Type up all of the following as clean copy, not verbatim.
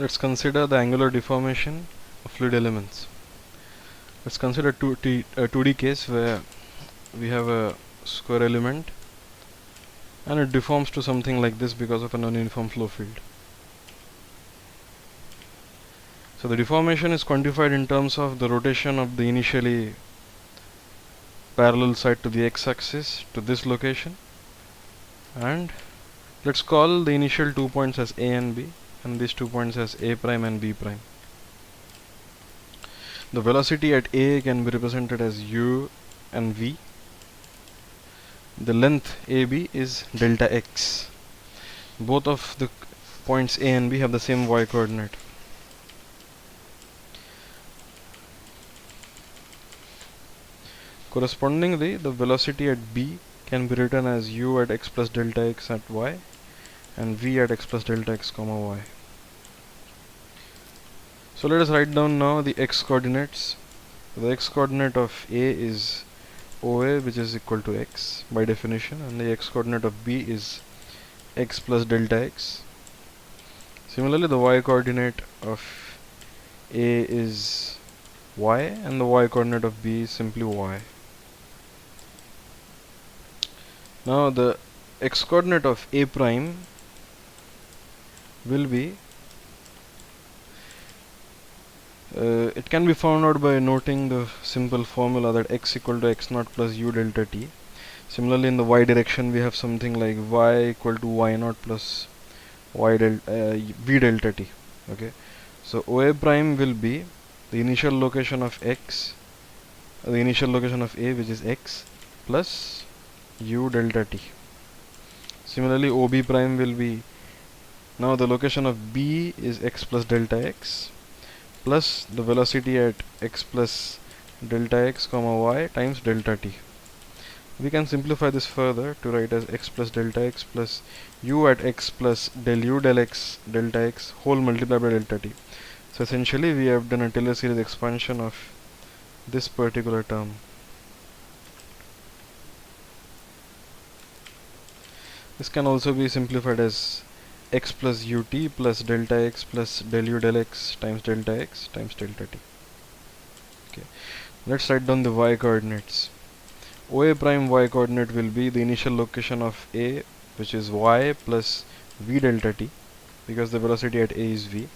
Let's consider the angular deformation of fluid elements. Let's consider a 2D case where we have a square element and it deforms to something like this because of an uniform flow field. So the deformation is quantified in terms of the rotation of the initially parallel side to the x-axis to this location, and let's call the initial 2 points as A and B and these 2 points as A prime and B prime. The velocity at A can be represented as u and v. The length AB is delta x. Both of the points A and B have the same y coordinate. Correspondingly, the velocity at B can be written as u at x plus delta x at y and v at x plus delta x comma y. So let us write down now the x coordinates. The x coordinate of A is OA, which is equal to x by definition, and the x coordinate of B is x plus delta x. Similarly, the y coordinate of A is y and the y coordinate of B is simply y. Now the x coordinate of A prime will be it can be found out by noting the simple formula that x equal to x naught plus u delta t. Similarly, in the y direction we have something like y equal to y naught plus v delta t. Okay, so OA prime will be the initial location of x, the initial location of A, which is x, plus u delta t. Similarly, OB prime will be, now the location of B is x plus delta x plus the velocity at x plus delta x comma y times delta t. We can simplify this further to write as x plus delta x plus u at x plus del u del x delta x whole multiplied by delta t. So essentially we have done a Taylor series expansion of this particular term. This can also be simplified as x plus ut plus delta x plus del u del x times delta t. Okay, let's write down the y coordinates. OA prime y coordinate will be the initial location of A, which is y plus v delta t, because the velocity at A is v.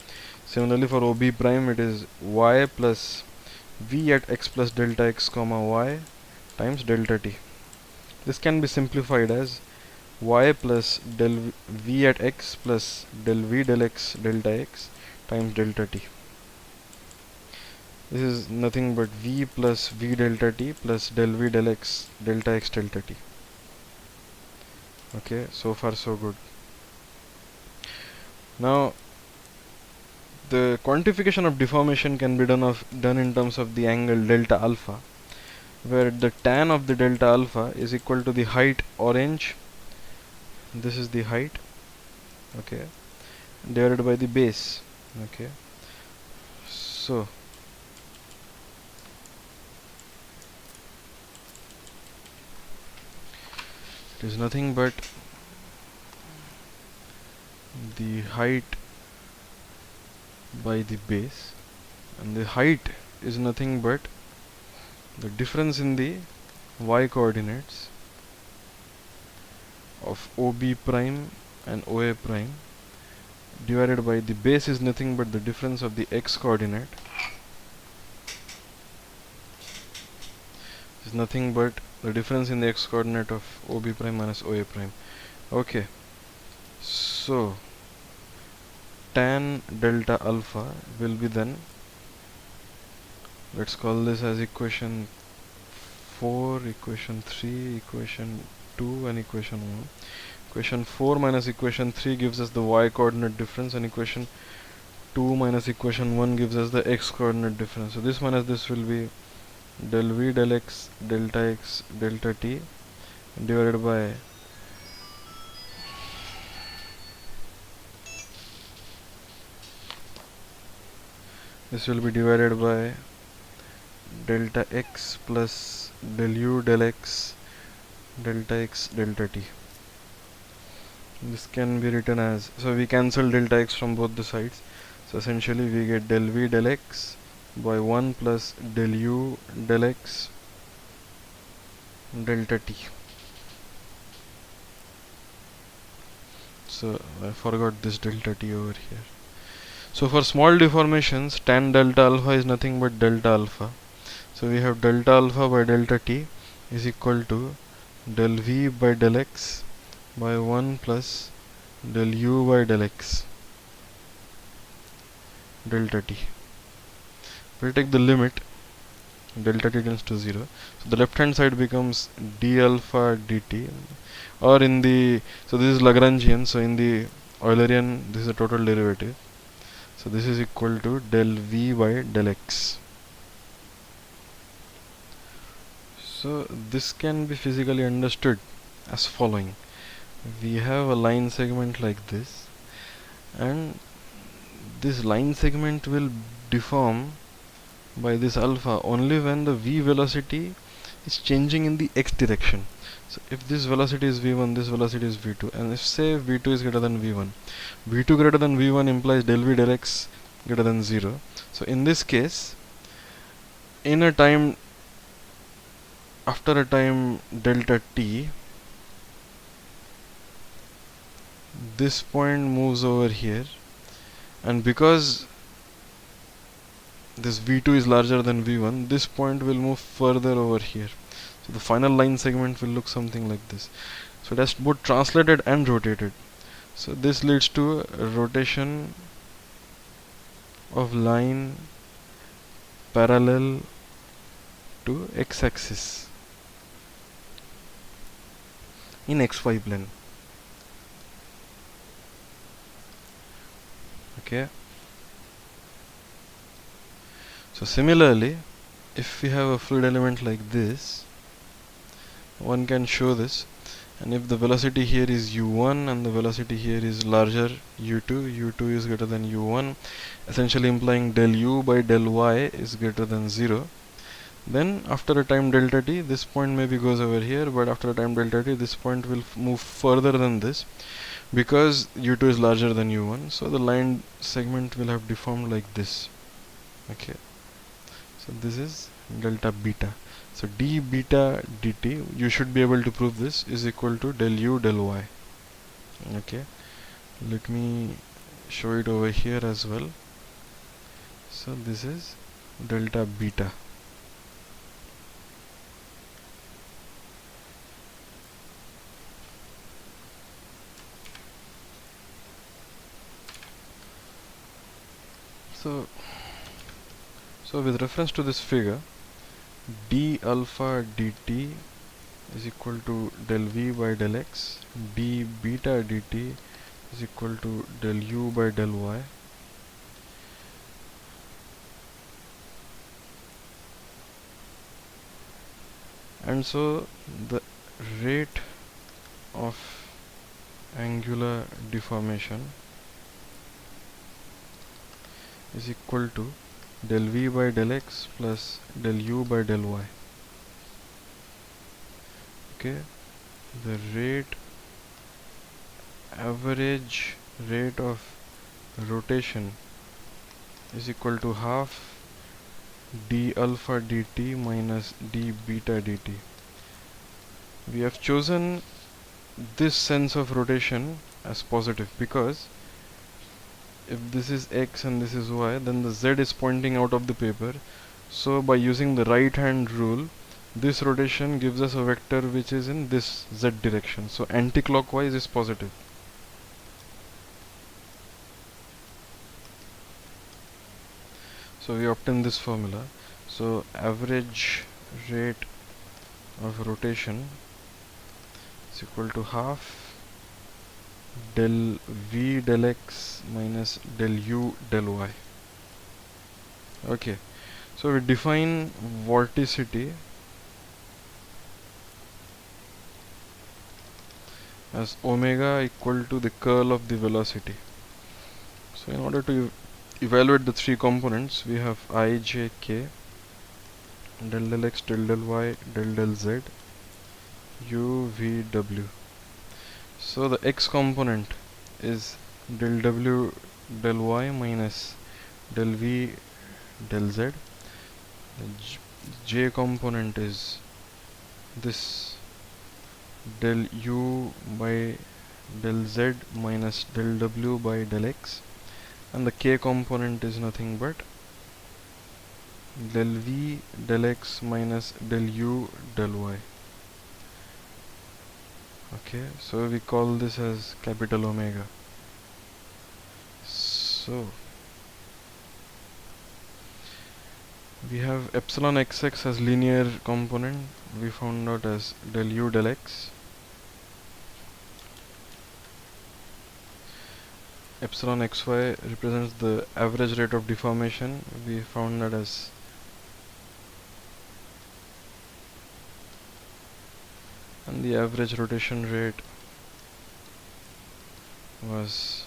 Similarly, for OB prime it is y plus v at x plus delta x comma y times delta t. This can be simplified as y plus del v at x plus del v del x delta x times delta t. This is nothing but v plus v delta t plus del v del x delta x delta t. Okay, so far so good. Now the quantification of deformation can be done in terms of the angle delta alpha, where the tan of the delta alpha is equal to the height orange, this is the height, okay, divided by the base. Okay, so it is nothing but the height by the base, and the height is nothing but the difference in the y coordinates of OB prime and OA prime divided by the base is nothing but the difference of the x coordinate is nothing but the difference in the x coordinate of OB prime minus OA prime. Okay, so tan delta alpha will be then, let's call this as equation 4, equation 3, equation 2 and equation 1. Equation 4 minus equation 3 gives us the y coordinate difference, and equation 2 minus equation 1 gives us the x coordinate difference. So this minus this will be del v del x delta t divided by this will be divided by delta x plus del u del x delta t. This can be written as, so we cancel delta x from both the sides, So essentially we get del v del x by 1 plus del u del x delta t. So I forgot this delta t over here. So for small deformations, tan delta alpha is nothing but delta alpha. So we have delta alpha by delta t is equal to del v by del x by 1 plus del u by del x delta t. We'll take the limit delta t tends to 0. So the left hand side becomes d alpha dt, or in the, so this is Lagrangian, so in the Eulerian this is a total derivative. So this is equal to del v by del x. So this can be physically understood as following. We have a line segment like this, and this line segment will deform by this alpha only when the v velocity is changing in the x direction. So if this velocity is v1, this velocity is v2, and if say v2 is greater than v1, v2 greater than v1 implies del v del x greater than 0. So in this case, in a time, after a time delta t, this point moves over here, and because this v2 is larger than v1, this point will move further over here. So the final line segment will look something like this. So it has both translated and rotated. So this leads to a rotation of line parallel to x-axis in xy plane. Okay. So similarly, if we have a fluid element like this, one can show this, and if the velocity here is u1 and the velocity here is larger u2 is greater than u1, essentially implying del u by del y is greater than 0, then after a time delta t, this point maybe goes over here, but after a time delta t, this point will move further than this because u2 is larger than u1. So the line segment will have deformed like this. Okay. So this is delta beta. So d beta dt, you should be able to prove this, is equal to del u del y. Okay, let me show it over here as well. So this is delta beta. So with reference to this figure, d alpha dt is equal to del v by del x, d beta dt is equal to del u by del y. And so the rate of angular deformation is equal to del v by del x plus del u by del y. Okay, the average rate of rotation is equal to half d alpha dt minus d beta dt. We have chosen this sense of rotation as positive because if this is x and this is y, then the z is pointing out of the paper. So by using the right hand rule, this rotation gives us a vector which is in this z direction. So anti-clockwise is positive. So we obtain this formula. So average rate of rotation is equal to half del v del x minus del u del y. Okay, so we define vorticity as omega equal to the curl of the velocity. So in order to evaluate the three components, we have I, j, k, del x, del y, del z, u, v, w. So the x component is del w del y minus del v del z. The j component is this del u by del z minus del w by del x, and the k component is nothing but del v del x minus del u del y. Okay, so we call this as capital omega. So we have epsilon xx as linear component, we found out as del u del x. Epsilon xy represents the average rate of deformation, we found that as and the average rotation rate was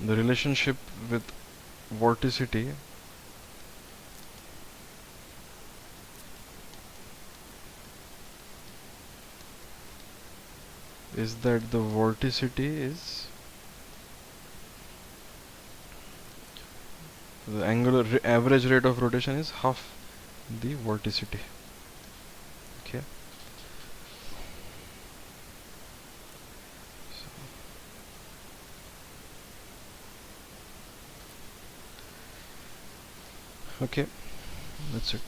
the relationship with vorticity is that the vorticity is the angular average rate of rotation is half the vorticity. Okay, okay, that's it.